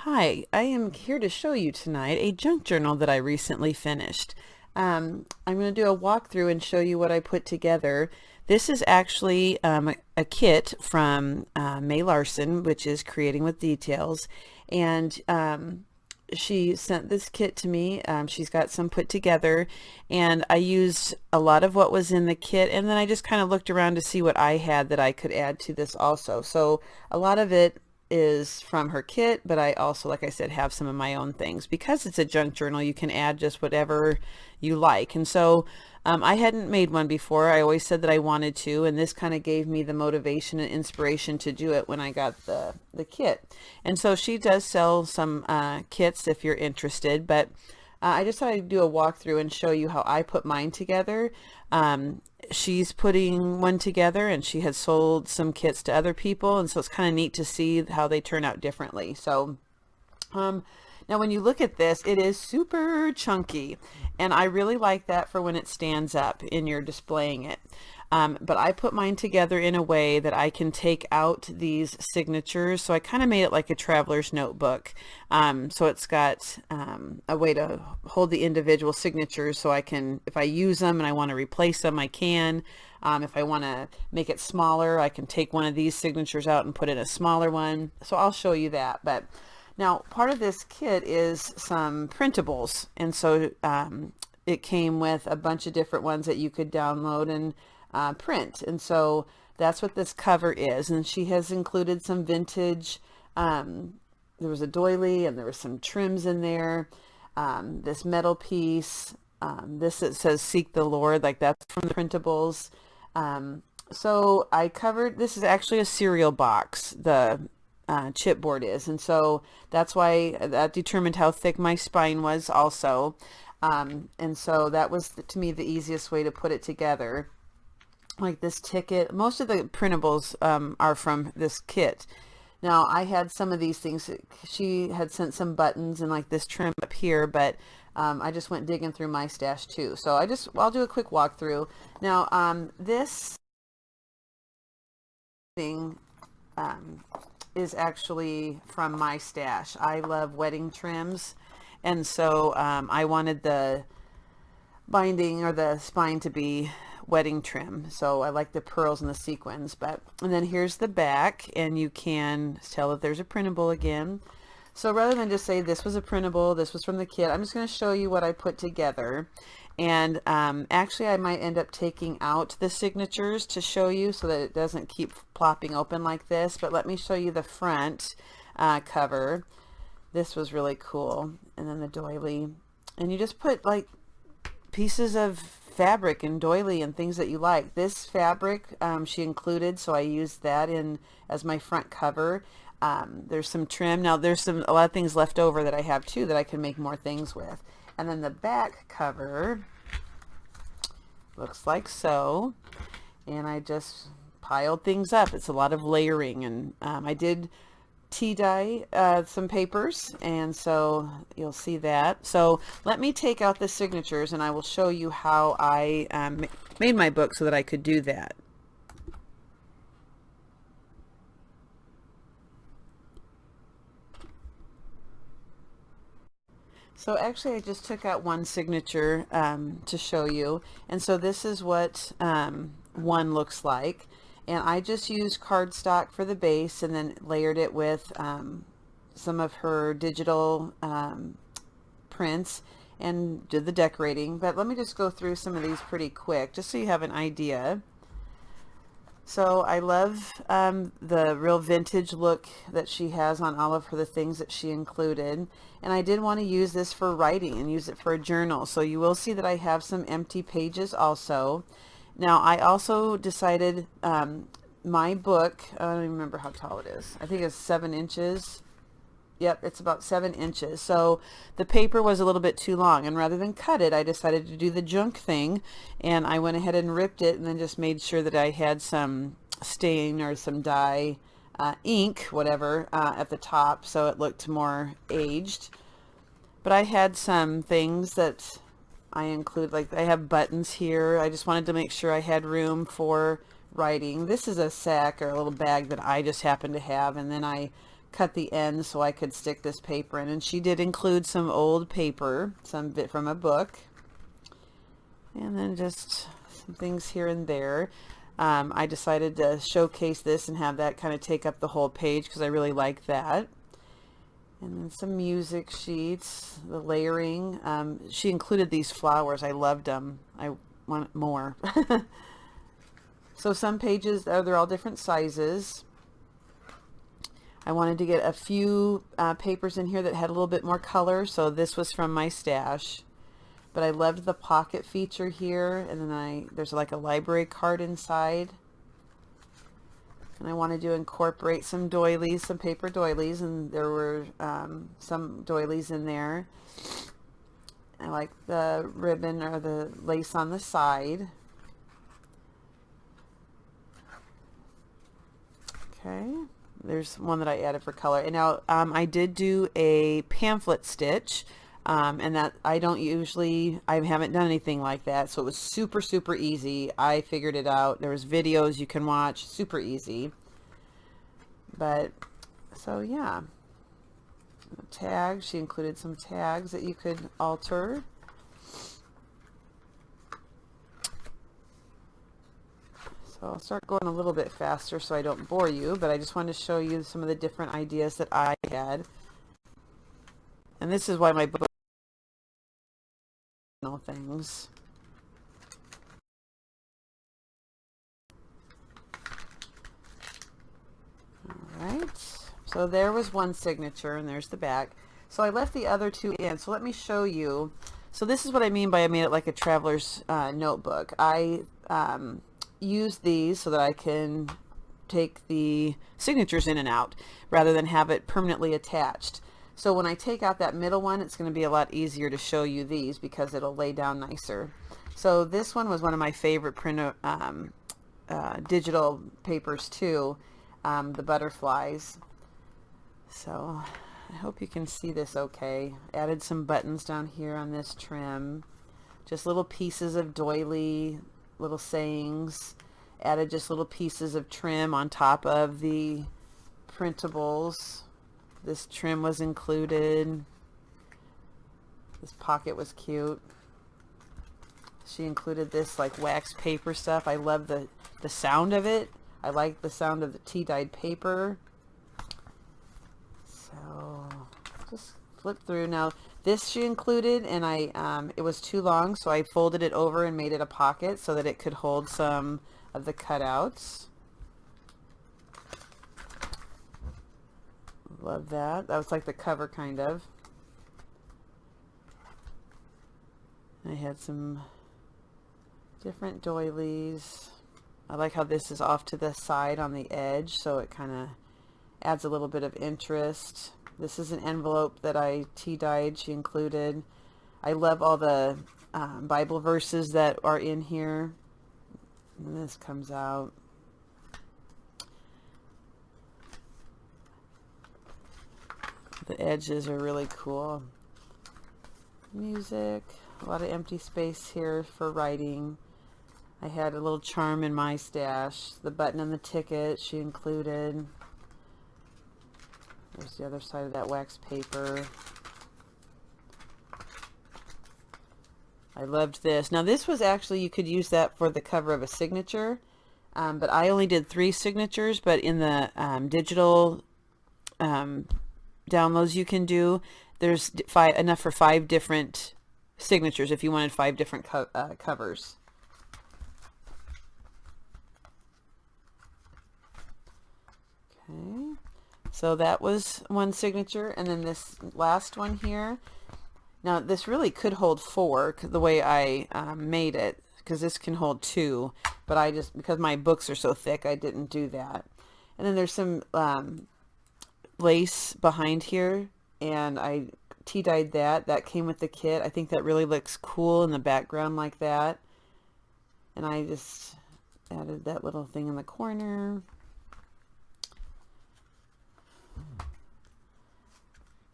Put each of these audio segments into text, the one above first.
Hi, I am here to show you tonight a junk journal that I recently finished. I'm going to do a walkthrough and show you what I put together. This is actually a kit from May Larson, which is Creating with Details, and she sent this kit to me. She's got some put together, and I used a lot of what was in the kit, and then I just kind of looked around to see what I had that I could add to this also. So a lot of it is from her kit, but I also, like I said, have some of my own things. Because it's a junk journal, you can add just whatever you like. And so I hadn't made one before. I always said that I wanted to, and this kind of gave me the motivation and inspiration to do it when I got the kit. And so she does sell some kits if you're interested, but I just thought I'd do a walkthrough and show you how I put mine together. She's putting one together, and she has sold some kits to other people, and so it's kind of neat to see how they turn out differently. So now when you look at this, it is super chunky, and I really like that for when it stands up and you're displaying it. But I put mine together in a way that I can take out these signatures. So I kind of made it like a traveler's notebook. So it's got a way to hold the individual signatures, so I can, if I use them and I want to replace them, I can. If I want to make it smaller, I can take one of these signatures out and put in a smaller one. So I'll show you that. But now part of this kit is some printables. And so it came with a bunch of different ones that you could download and print. And so that's what this cover is. And she has included some vintage, there was a doily, and there was some trims in there. This metal piece, this, it says Seek the Lord, like that's from the printables. So I covered, this is actually a cereal box, the chipboard is, and so that's why that determined how thick my spine was also. And so that was to me the easiest way to put it together. Like this ticket, most of the printables are from this kit. Now I had some of these things. She had sent some buttons and like this trim up here, but I just went digging through my stash too. So I'll do a quick walkthrough. Now this thing is actually from my stash. I love wedding trims, and so I wanted the binding or the spine to be wedding trim, so I like the pearls and the sequins. And then here's the back, and you can tell that there's a printable again. So rather than just say this was a printable, this was from the kit, I'm just going to show you what I put together. And actually I might end up taking out the signatures to show you so that it doesn't keep plopping open like this. But let me show you the front cover. This was really cool. And then the doily, and you just put like pieces of fabric and doily and things that you like. This fabric she included, so I used that in as my front cover. There's some trim. Now there's a lot of things left over that I have too that I can make more things with. And then the back cover looks like so, and I just piled things up. It's a lot of layering, and I did tea dye some papers, and so you'll see that. So let me take out the signatures, and I will show you how I made my book so that I could do that. So actually I just took out one signature to show you, and so this is what one looks like. And I just used cardstock for the base, and then layered it with some of her digital prints and did the decorating. But let me just go through some of these pretty quick just so you have an idea. So I love the real vintage look that she has on all of her the things that she included. And I did want to use this for writing and use it for a journal. So you will see that I have some empty pages also. Now I also decided my book, I don't even remember how tall it is. I think it's 7 inches. Yep, it's about 7 inches. So the paper was a little bit too long, and rather than cut it, I decided to do the junk thing, and I went ahead and ripped it, and then just made sure that I had some stain or some dye, ink, whatever, at the top, so it looked more aged. But I had some things that I include, like I have buttons here. I just wanted to make sure I had room for writing. This is a sack or a little bag that I just happen to have, and then I cut the ends so I could stick this paper in. And she did include some old paper, some bit from a book, and then just some things here and there. I decided to showcase this and have that kind of take up the whole page because I really like that. And then some music sheets, the layering. She included these flowers. I loved them. I want more. So some pages, they're all different sizes. I wanted to get a few papers in here that had a little bit more color, so this was from my stash. But I loved the pocket feature here, and then there's like a library card inside. And I wanted to incorporate some doilies, some paper doilies, and there were some doilies in there. I like the ribbon or the lace on the side. Okay, there's one that I added for color. And now I did do a pamphlet stitch, and that I haven't done anything like that, so it was super, super easy. I figured it out. There was videos you can watch, super easy. But, so yeah. Tags, she included some tags that you could alter. So I'll start going a little bit faster so I don't bore you, but I just wanted to show you some of the different ideas that I had. And this is why my book things. Alright, so there was one signature, and there's the back. So I left the other two in, so let me show you. So this is what I mean by I made it like a traveler's notebook. I use these so that I can take the signatures in and out rather than have it permanently attached. So when I take out that middle one, it's going to be a lot easier to show you these because it'll lay down nicer. So this one was one of my favorite digital papers too, the butterflies. So I hope you can see this okay. Added some buttons down here on this trim, just little pieces of doily, little sayings. Added just little pieces of trim on top of the printables. This trim was included. This pocket was cute. She included this like wax paper stuff. I love the sound of it. I like the sound of the tea-dyed paper. So just flip through. Now this she included, and it was too long, so I folded it over and made it a pocket so that it could hold some of the cutouts. Love that. That was like the cover kind of. I had some different doilies. I like how this is off to the side on the edge, so it kind of adds a little bit of interest. This is an envelope that I tea-dyed. She included. I love all the Bible verses that are in here. And this comes out. The edges are really cool. Music, a lot of empty space here for writing. I had a little charm in my stash. The button and the ticket she included. There's the other side of that wax paper. I loved this. Now this was actually, you could use that for the cover of a signature, but I only did 3 signatures, but in the digital downloads you can do, there's enough for 5 different signatures if you wanted 5 different covers. Okay, so that was one signature, and then this last one here. Now this really could hold 4 the way I made it, because this can hold 2, but I just, because my books are so thick, I didn't do that. And then there's some lace behind here, and I tea-dyed that. That came with the kit. I think that really looks cool in the background like that. And I just added that little thing in the corner.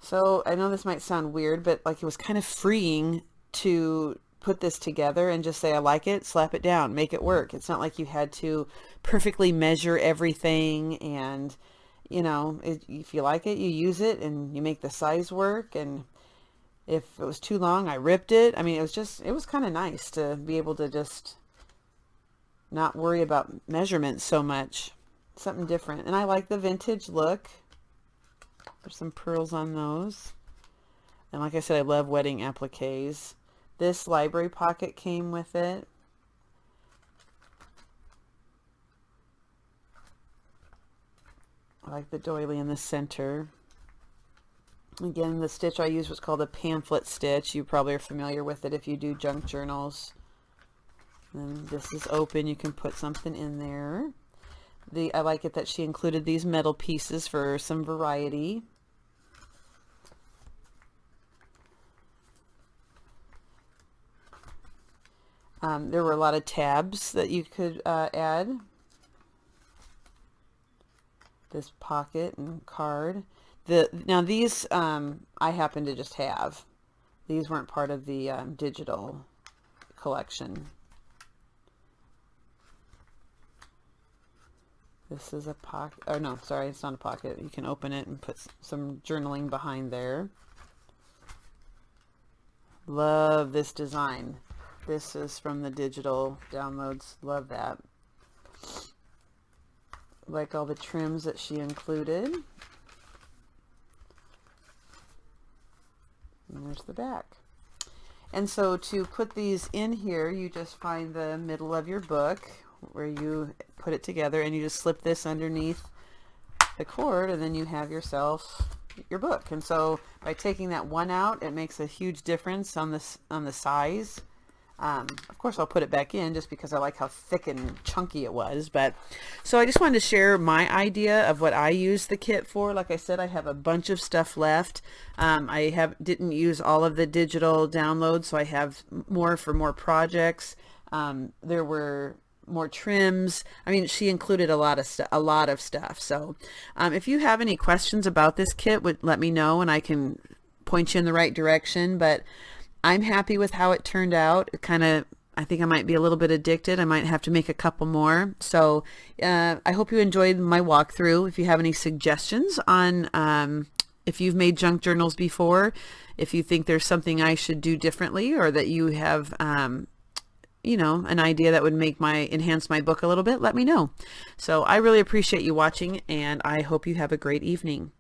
So I know this might sound weird, but like it was kind of freeing to put this together and just say, I like it, slap it down, make it work. It's not like you had to perfectly measure everything, and you know, if you like it, you use it and you make the size work. And if it was too long, I ripped it. I mean, it was kind of nice to be able to just not worry about measurements so much. Something different. And I like the vintage look. There's some pearls on those. And like I said, I love wedding appliques. This library pocket came with it. I like the doily in the center. Again, the stitch I used was called a pamphlet stitch. You probably are familiar with it if you do junk journals. And this is open. You can put something in there. I like it that she included these metal pieces for some variety. There were a lot of tabs that you could add. This pocket and card. Now these I happen to just have. These weren't part of the digital collection. This is a pocket. Oh no, sorry, it's not a pocket. You can open it and put some journaling behind there. Love this design. This is from the digital downloads. Love that. Like all the trims that she included. And there's the back. And so to put these in here, you just find the middle of your book where you put it together, and you just slip this underneath the cord, and then you have yourself your book. And so by taking that one out, it makes a huge difference on the size. Of course, I'll put it back in just because I like how thick and chunky it was. But so I just wanted to share my idea of what I use the kit for. Like I said, I have a bunch of stuff left. I didn't use all of the digital downloads, so I have more for more projects. There were more trims. I mean, she included a lot of stuff. So if you have any questions about this kit, let me know and I can point you in the right direction. But I'm happy with how it turned out. I think I might be a little bit addicted. I might have to make a couple more. So I hope you enjoyed my walkthrough. If you have any suggestions on if you've made junk journals before, if you think there's something I should do differently, or that you have you know, an idea that would enhance my book a little bit, let me know. So I really appreciate you watching, and I hope you have a great evening.